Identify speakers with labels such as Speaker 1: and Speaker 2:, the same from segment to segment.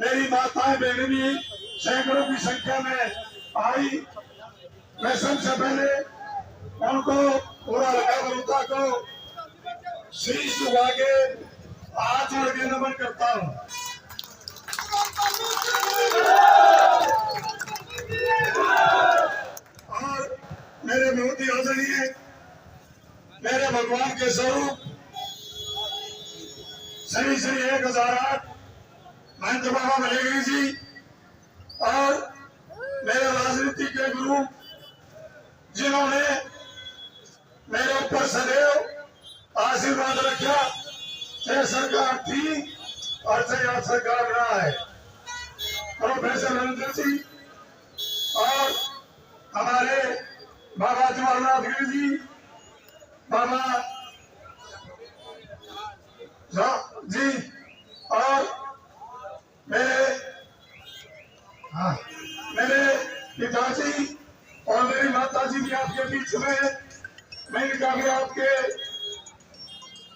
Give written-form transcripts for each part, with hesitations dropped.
Speaker 1: मेरी माताएं बहनें भी सैकड़ों की संख्या में आई। मैं सबसे पहले उनको पूरा लगा बलूता को शीश झुका के हाथ जोड़ के नमन करता हूँ। और मेरे बहुत ही आदरणीय मेरे भगवान के स्वरूप श्री श्री 1008 महंत बाबा मलेगिरी जी और मेरे राजनीति के गुरु जिन्होंने मेरे ऊपर सदैव आशीर्वाद रखा, चाहे सरकार थी और चाहे आज सरकार रहा है। प्रोफेसर नरेंद्र जी और हमारे बाबा जवाहरलाल गिरी जी, बाबा जी और मेरे पिताजी और मेरी माता जी भी आपके बीच में मैं इनका भी आपके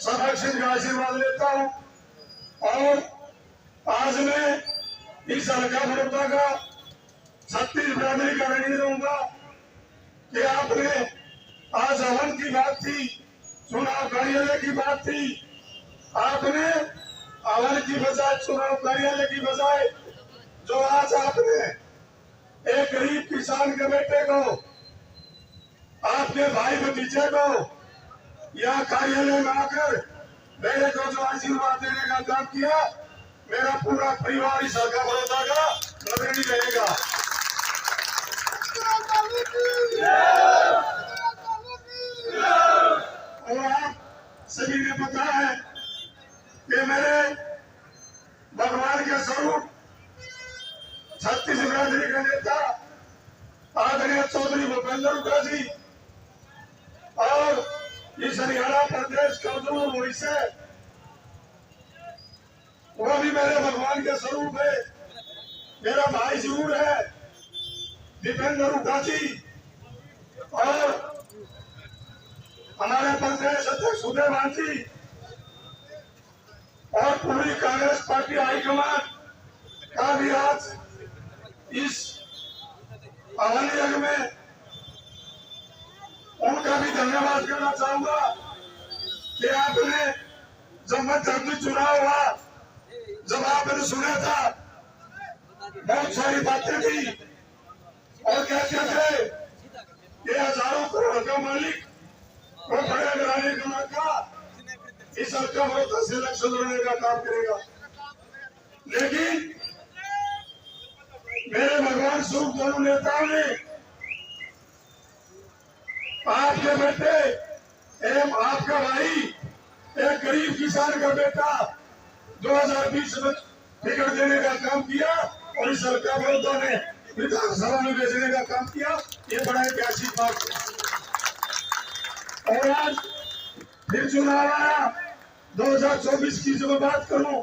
Speaker 1: संरक्षण का आशीर्वाद लेता हूँ। और आज मैं इस हल्का बड़ौदा का 36 बिरादरी का ऋणी रहूंगा कि आपने आज हवन की बात थी, चुनाव कार्यालय की बात थी, आपने हवन की बजाय चुनाव कार्यालय की बजाय जो आज आपने एक गरीब किसान के बेटे को, आपके भाई भतीजे को यहाँ कार्यालय में आकर मेरे को जो आशीर्वाद देने का काम किया, मेरा पूरा परिवार इस हल्का बड़ौदा का अग्रणी रहेगा। और आप सभी ने पता है कि मेरे भगवान के स्वरूप 36 बिरादरी के नेता आदरणीय चौधरी भूपेंद्र हुड्डा जी और इस हरियाणा प्रदेश कमजोर हुई से वो भी मेरे भगवान के स्वरूप है। मेरा भाई जरूर है दीपेंद्र हुड्डा जी और हमारे प्रदेश अध्यक्ष उदयवान जी और पूरी कांग्रेस पार्टी हाईकमान का भी आज इस हवन यज्ञ में उनका भी धन्यवाद करना चाहूंगा कि आपने जब मतदान चुनाव हुआ, जब आपने सुना था बहुत सारी बातें थी और कहते थे कि हजारों करोड़ का मालिक वो बड़े घराने का लड़का इस हल्का बड़ौदा से इलेक्शन लड़ने का काम करेगा। लेकिन मेरे भगवान स्वरूप दोनों नेताओं ने आपके बेटे एवं आपका भाई एक गरीब किसान का बेटा 2020 में टिकट देने का काम किया और इस हल्का बड़ौदा ने विधानसभा में भेजने का काम किया। ये बड़ा ऐतिहासिक बात है। और आज फिर चुनाव आया 2024 की, जो मैं बात करूं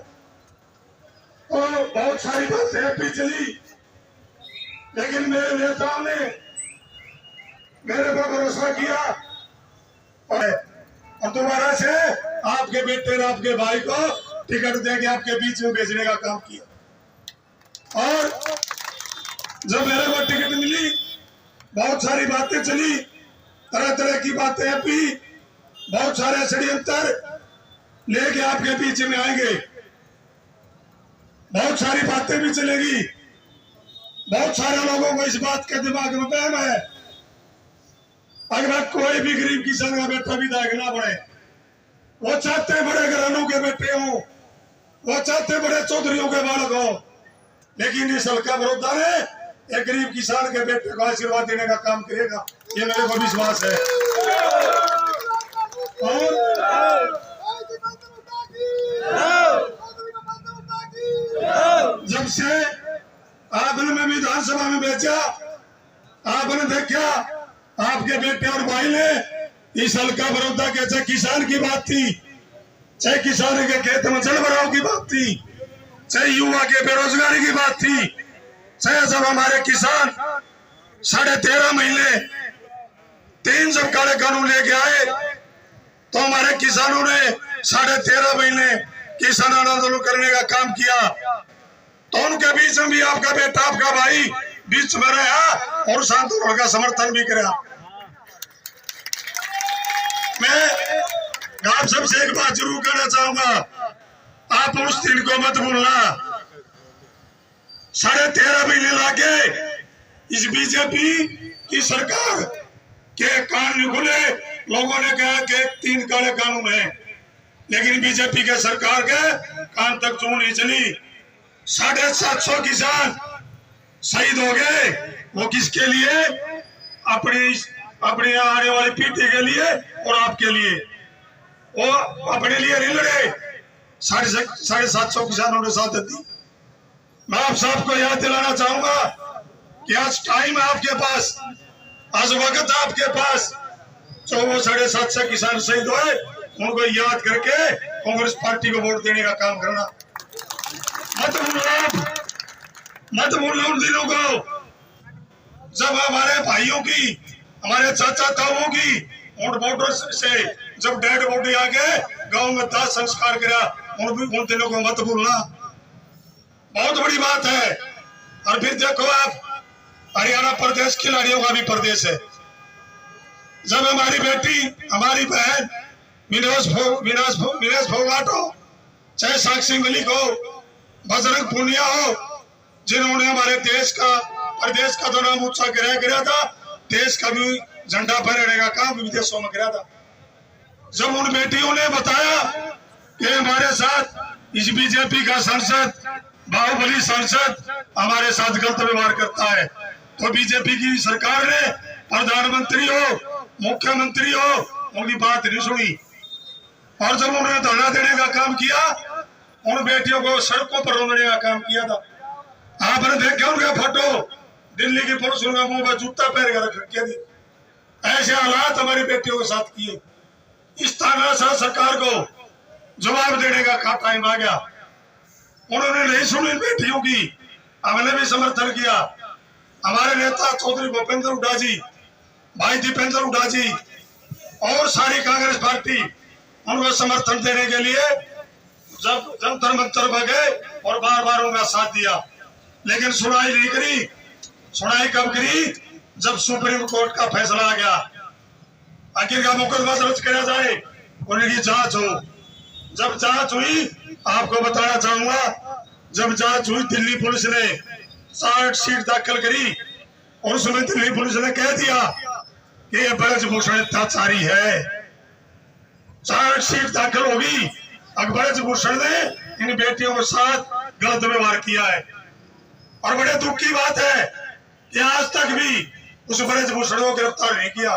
Speaker 1: तो बहुत सारी बातें भी चली, लेकिन मेरे नेताओं ने मेरे पर भरोसा किया और दोबारा से आपके बेटे और आपके भाई को टिकट देके आपके बीच में भेजने का काम किया। और जब मेरे को टिकट मिली, बहुत सारी बातें चली, तरह तरह की बातें भी, बहुत सारे षड्यंत्र लेके आपके बीच में आएंगे, बहुत सारी बातें भी चलेगी। बहुत सारे लोगों को इस बात के दिमाग में वहम है अगर कोई भी गरीब किसान का बेटा भी दागना पड़े, वो चाहते बड़े घरानों के बेटे हो, वो चाहते बड़े चौधरियों के बालक हो, लेकिन इस हल्का बड़ौदा ने एक गरीब किसान के बेटे को आशीर्वाद देने का काम करेगा, ये मेरे को विश्वास है। और जब से आपने में विधानसभा में भेजा, आपने देखा आपके बेटे और भाई ने इस हल्का बड़ौदा के, चाहे किसान की बात थी, चाहे किसान के खेत में जल भराव की बात थी, चाहे युवा के बेरोजगारी की बात थी, चाहे जब हमारे किसान 13.5 महीने 3 जब काले कानून लेके आए तो हमारे किसानों ने 13.5 महीने किसान आंदोलन करने का काम किया। तो उनके बीच में भी आपका बेटा आपका भाई बीच में रहा और आंदोलन का समर्थन भी करा। मैं आप सबसे एक बात जरूर कहना चाहूंगा, आप उस दिन को मत भूलना। 13.5 महीने लगे इस बीजेपी की सरकार के कान नहीं खुले। लोगों ने कहा कि 3 काले कानून है, लेकिन बीजेपी के सरकार के कान तक चूं नहीं चली। 750 किसान शहीद हो गए। वो किसके लिए? अपनी आने वाली पीढ़ी के लिए और आपके लिए। वो अपने लिए नहीं लड़े। 750 किसानों ने साथ दी। मैं आप सबको याद दिलाना चाहूंगा कि आज टाइम है आपके पास, आज वक्त है आपके पास। जो वो 750 किसान शहीद हुए उनको याद करके कांग्रेस पार्टी को वोट देने का काम करना मत भूलना उन दिनों को जब हमारे भाइयों की, हमारे चाचा ताऊओं की मोटर से जब डेड बॉडी आके गांव में दाह संस्कार करा। उन दिनों को मत भूलना, बहुत बड़ी बात है। और फिर देखो आप, हरियाणा प्रदेश खिलाड़ियों का भी प्रदेश है। जब हमारी बेटी, हमारी बहन विनेश फोगाट हो, चाहे साक्षी मलिक हो, बजरंग पूनिया हो, जिन्होंने हमारे देश का, प्रदेश का तो नाम ऊंचा कराया था, देश का भी झंडा फहराने का काम विदेशों में कराया था। जब उन बेटियों ने बताया कि हमारे साथ इस बीजेपी का सांसद, बाहुबली सांसद हमारे साथ गलत व्यवहार करता है, तो बीजेपी की सरकार ने प्रधानमंत्री हो, मुख्यमंत्री हो, उनकी बात नहीं सुनी। और जब उन्होंने धरना देने का काम किया, उन बेटियों को सड़कों पर रोकने का काम किया था। आपने देखा उनका फोटो, दिल्ली की पुलिस उनका मुंह पर जूता पहन कर रखे थे। ऐसे हालात हमारी बेटियों के साथ किए। इस तानाशाह सरकार को जवाब देने का टाइम आ गया। उन्होंने नहीं सुनी बेटियों की, हमने भी समर्थन किया। हमारे नेता चौधरी भूपेंद्र हुड्डा जी, भाई दीपेंद्र हुड्डा जी और सारी कांग्रेस पार्टी उनको समर्थन देने के लिए जब जंतर मंतर पर गए और बार बार उनका साथ दिया, लेकिन सुनाई नहीं करी। सुनाई कब करी? जब सुप्रीम कोर्ट का फैसला आ गया, आखिर का मुकदमा दर्ज किया जाए, उनकी जांच हो। जब जांच हुई, आपको बताना चाहूंगा, जब जांच हुई, दिल्ली पुलिस ने 60 शीट दाखिल करी और उसमें दिल्ली पुलिस ने कह दिया कि ये ब्रजभूषण अत्याचारी है। 60 शीट दाखिल होगी। ब्रजभूषण ने इन बेटियों के साथ गलत व्यवहार किया है। और बड़े दुख की बात है कि आज तक भी उस ब्रजभूषण को गिरफ्तार नहीं किया।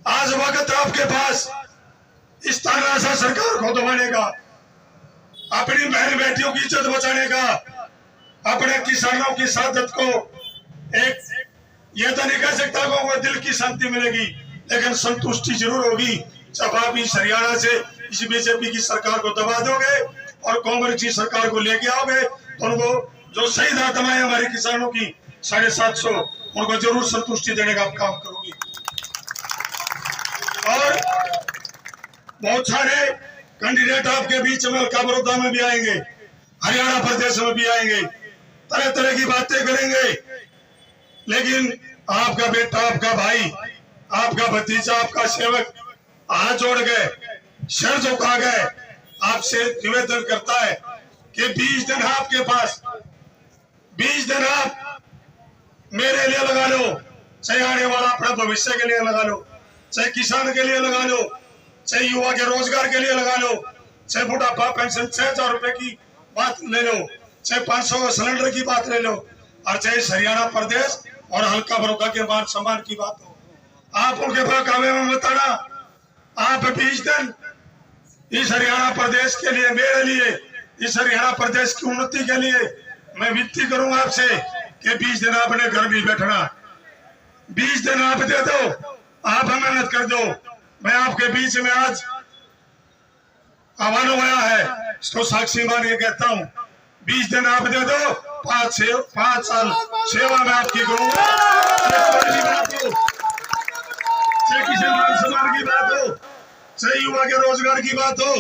Speaker 1: आज वक्त आपके पास इस तानाशाह सरकार को दबाने का, अपनी बहन बेटियों की इज्जत बचाने का, अपने किसानों की शहादत को एक, ये तो नहीं कह सकता को दिल की शांति मिलेगी, लेकिन संतुष्टि जरूर होगी जब आप इस हरियाणा से इस बीजेपी की सरकार को दबा दोगे और कांग्रेस की सरकार को लेके आओगे, तो उनको जो शहीद आत्माएं हमारे किसानों की 750 उनको जरूर संतुष्टि देने का काम करोगी। और बहुत सारे कैंडिडेट आपके बीच में हल्का बड़ौदा में भी आएंगे, हरियाणा प्रदेश में भी आएंगे, तरह तरह की बातें करेंगे, लेकिन आपका बेटा, आपका भाई, आपका भतीजा, आपका सेवक हाथ जोड़ गए, सिर झुका गए, आपसे निवेदन करता है कि 20 दिन आपके पास, 20 दिन आप मेरे लिए लगा लो, चाहे आने वाला अपना भविष्य के लिए लगा लो, चाहे किसान के लिए लगा लो, चाहे युवा के रोजगार के लिए लगा लो, चाहे बुढ़ापा पेंशन 6000 रुपए की बात ले लो, चाहे 500 सिलेंडर की बात ले लो, और चाहे हरियाणा प्रदेश और हल्का बड़ौदा के मान सम्मान की बात हो। आप उनके बहकावे में मत आना। आप 20 दिन इस हरियाणा प्रदेश के लिए, मेरे लिए, इस हरियाणा प्रदेश की उन्नति के लिए मैं विनती करूंगा आपसे कि 20 दिन आपने घर भी बैठना, 20 दिन आप दे दो, आप मेहनत कर दो। मैं आपके बीच में आज आह्वान हुआ है, इसको साक्षी मान के कहता हूँ, 20 दिन आप दे दो, 5 साल सेवा में आपकी करूंगा। चाहे किसी समाज की बात हो, चाहे युवा के रोजगार की बात हो,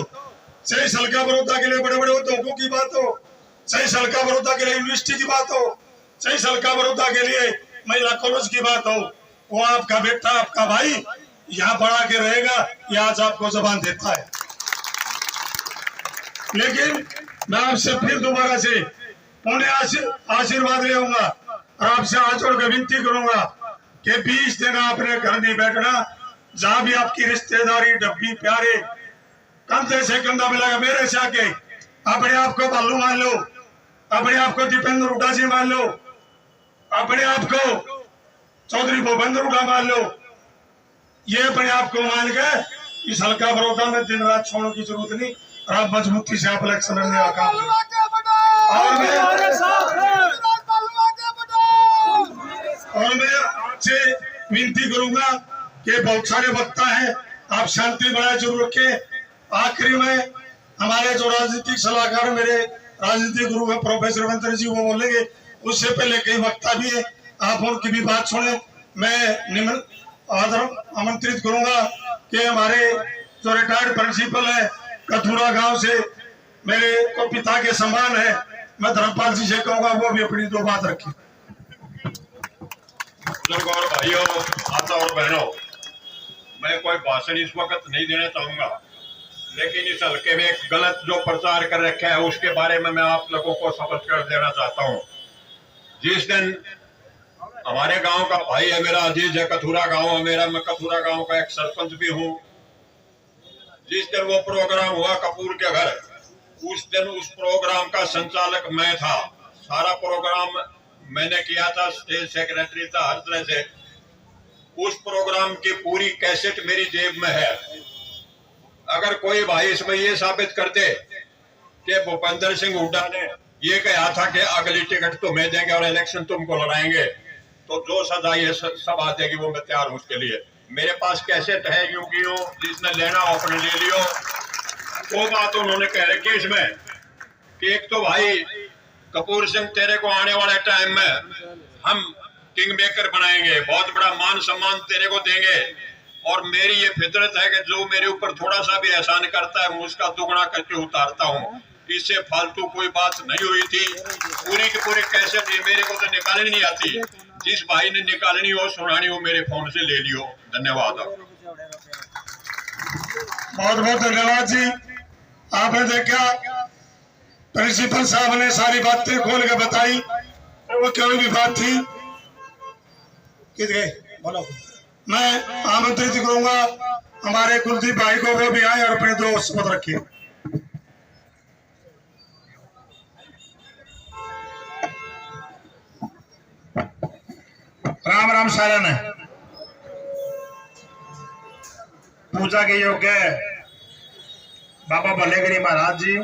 Speaker 1: चाहे हल्का बड़ौदा के लिए बड़े बड़े उद्योगों की बात हो, चाहे सलका बड़ौदा के लिए यूनिवर्सिटी की बात हो, चाहे सलका बड़ौदा के लिए महिला कॉलेज की बात हो, वो आपका बेटा आपका भाई यहाँ पढ़ा के रहेगा, ये आज आपको जबान देता है। लेकिन मैं आपसे फिर दोबारा से उन्हें आशीर्वाद लेऊंगा और आपसे हाथ जोड़ के विनती करूंगा कि 20 दिन आपने घर नहीं बैठना। जहां भी आपकी रिश्तेदारी डब्बी प्यारे कंधे से कंधा मिलाएगा, मेरे से आके अपने आप को भालू मान लो, अपने आप को दीपेंद्र हुड्डा जी मान लो, अपने आप को चौधरी भूपेंद्र हुड्डा मान लो। ये अपने आप को मान के इस हल्का बड़ौदा में दिन रात छोड़ने की जरूरत नहीं और आप मजबूती से आप इलेक्शन लड़ने का काम करें। और मैं आपसे विनती करूंगा कि बहुत सारे वक्ता हैं, आप शांति बनाए जरूर रखें। आखिरी में हमारे जो राजनीतिक सलाहकार मेरे राजनीतिक गुरु है प्रोफेसर रविंद्र जी, वो बोलेंगे। उससे पहले कई वक्ता भी है, आप उनकी भी बात सुने। मैं आमंत्रित करूंगा कि हमारे जो रिटायर्ड प्रिंसिपल है कथुरा गांव से, मेरे को पिता के समान है, मैं धर्मपाल जी से कहूंगा वो भी अपनी दो बात रखें।
Speaker 2: बुजुर्गों और भाइयों, माता और बहनों, मैं कोई भाषण इस वक्त नहीं देना चाहूंगा, लेकिन इस हल्के में एक गलत जो प्रचार कर रखा है उसके बारे में मैं आप लोगों को समझ कर देना चाहता हूं। जिस दिन हमारे गांव का भाई है मेरा, अजीज है, कथुरा गांव है मेरा, मैं कथुरा गांव का एक सरपंच भी हूं। जिस दिन वो प्रोग्राम हुआ कपूर के घर, उस दिन उस प्रोग्राम का संचालक मैं था। सारा प्रोग्राम मैंने किया था, स्टेज सेक्रेटरी था, हर तरह से। उस प्रोग्राम की पूरी कैसेट मेरी जेब में है। अगर कोई भाई इसमें ये साबित कर दे कि भूपेंद्र सिंह हुड्डा ने ये कहा था कि अगली टिकट तुम्हें देंगे और इलेक्शन तुमको लड़ाएंगे, तो जो सजा ये सब आ जाएगी वो मैं तैयार हूं उसके लिए। मेरे पास कैसेट है, क्योंकि जिसने लेना हो अपने ले लियो। वो बात उन्होंने कह रखी इसमें कि एक तो भाई कपूर सिंह, तेरे को आने वाले टाइम में हम किंग मेकर बनाएंगे, बहुत बड़ा मान सम्मान तेरे को देंगे, और मेरी ये फितरत है कि जो मेरे ऊपर थोड़ा सा भी एहसान करता है मैं उसका दुगना करके उतारता हूँ। इससे फालतू कोई बात नहीं हुई थी। पूरी की पूरी कैसेट ये मेरे को तो निकालनी नहीं आती। जिस भाई ने निकालनी हो सुनानी हो मेरे फोन से ले लियो। धन्यवाद।
Speaker 1: बहुत बहुत धन्यवाद जी। आपने देखा प्रिंसिपल साहब ने सारी बातें खोल के बताई, वो कोई भी बात थी बोलो। मैं आमंत्रित करूंगा हमारे कुलदीप भाई को, वो भी आए और अपने दो शपथ रखे। राम राम सारण है। पूजा के योग्य बाबा भलेगिरी महाराज जी,